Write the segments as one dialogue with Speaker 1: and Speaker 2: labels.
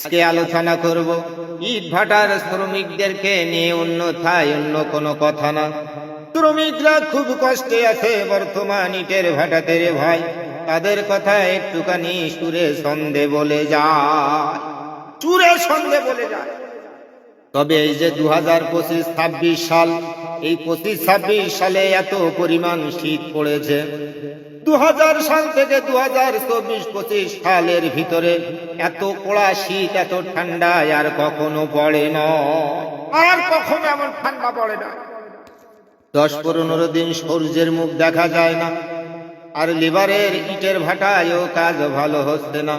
Speaker 1: আজকে আলোচনা করব ইট ভাটার শ্রমিকদেরকে নিয়ে, অন্যথায় অন্য কোনো কথা না। শ্রমিকরা খুব কষ্টে আছে বর্তমান ইটের ভাটাতে রে ভাই। তাদের কথা একটুখানি সুরে ছন্দে বলে যায়, সুরে ছন্দে বলে যায়। তবে এই যে 2025-26 সাল, এই 25-26 সালে এত পরিমাণ শীত পড়েছে, 2000 সাল থেকে 2024-25 সালের ভিতরে এত কড়া শীত, এত ঠান্ডা আর কখনো পড়ে না, আর কখনো এমন ঠান্ডা পড়ে না। 10-15 দিন সূর্যের মুখ দেখা যায় না, আর লিভারের ইটের ভাটায়ও কাজ ভালো হচ্ছে না।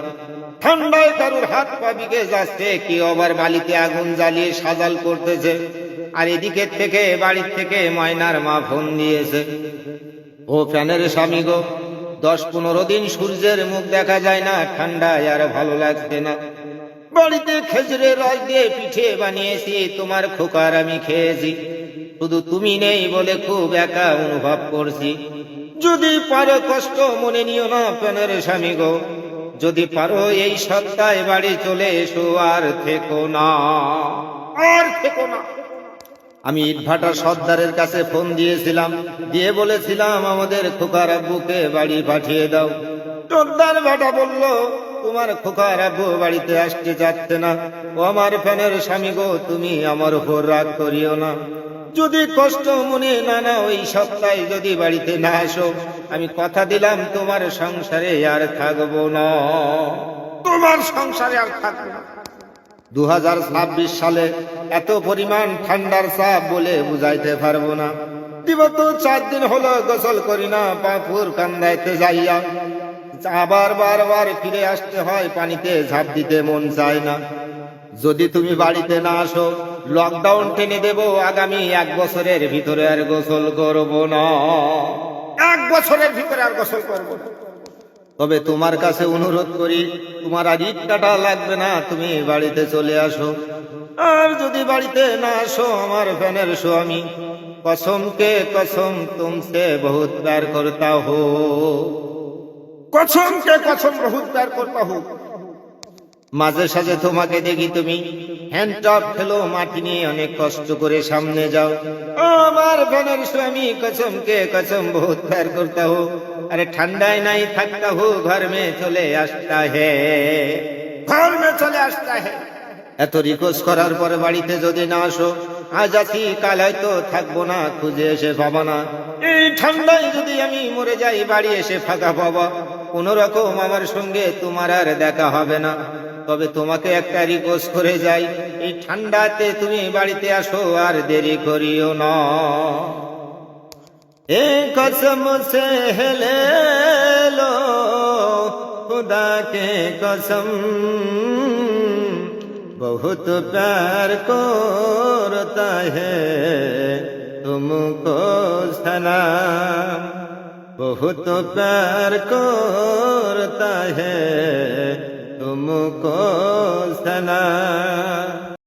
Speaker 1: ঠান্ডায় কারুর হাত পা বিকে যাচ্ছে, কেউ আবার বালিতে আগুন জ্বালিয়ে সাজাল করতেছে। আর এদিকে থেকে বাড়ির থেকে ময়নার মা ফোন দিয়েছে, ও ফ্যানের স্বামী গো, 10-15 দিন সূর্যের মুখ দেখা যায় না, ঠান্ডায় আর ভালো লাগছে না। বাড়িতে খেজুরের রস দিয়ে পিঠে বানিয়েছি, তোমার খোকার আমি খেয়েছি, শুধু তুমি নেই বলে খুব একা অনুভব করছি। যদি পারো কষ্ট মনে নিও না ফ্যানের স্বামী গো, যদি পারো এই সপ্তাহে বাড়ি চলে এসো, আর থেকো না, আর থেকো না। আমি ইটভাটার সর্দারের কাছে ফোন দিয়েছিলাম, দিয়ে বলেছিলাম আমাদের খোকার আব্বুকে বাড়ি পাঠিয়ে দাও। সর্দার বেটা বলল, তোমার খোকার আব্বু বাড়িতে আসতে চাচ্ছে না। ও আমার ফ্যানের স্বামী গো, তুমি আমার উপর রাগ করিও না। যদি কষ্ট মনে না নাও, এই সপ্তাহে যদি বাড়িতে না আসো, আমি কথা দিলাম তোমার সংসারে আর থাকবো না, তোমার সংসারে আর থাকবো না। 2026 সালে এত পরিমাণ ঠান্ডার চাপ বলে বুঝাইতে পারবো না। বিগত 4 দিন হলো গোসল করি না, পাপুর কান্দাইতে যাইয়া আবার বারবার ফিরে আসতে হয়, পানিতে ঝাঁপ দিতে মন চায় না। যদি তুমি বাড়িতে না আসো, লকডাউন টেনে দেব, আগামী 1 বছরের ভিতরে আর গোসল করব না, 1 বছরের ভিতরে আর গোসল করব না। তবে তোমার কাছে অনুরোধ করি, তোমার আর ইট কাটা লাগবে না, তুমি বাড়িতে চলে আসো। আর যদি বাড়িতে না আসো, আমার ফ্যানের স্বামী कसम के कसम तुमसे बहुत प्यार करता हो, कसम के कसम बहुत प्यार करता हूँ। মাঝে সাঝে তোমাকে দেখি তুমি হ্যান্ডটপ খেলো, মাটি নিয়ে অনেক কষ্ট করে সামনে যাও। আমার ফ্যানের স্বামী कसम के कसम बहुत प्यार करता हूँ। अरे ठंडाई नहीं थकता हूँ, घर में चले আসता है, घर में चले আসता है। এত রিকোয়েস্ট করার পরে বাড়িতে যদি না আসো, আজ আছি কাল হয়তো থাকবো না, খুঁজে এসে পাবা না। এই ঠান্ডায় যদি আমি মরে যাই, বাড়ি এসে ফাঁকা পাবা, কোন রকম আমার সঙ্গে তোমার আর দেখা হবে না। তবে তোমাকে একটা রিকোয়েস্ট করে যাই, এই ঠান্ডাতে তুমি বাড়িতে আসো, আর দেরি করিও না। এ কসম সে হেলে লো, खुदा के कसम बहुत प्यार करता है तुमको सलाम, बहुत प्यार करता है तुमको सलाम।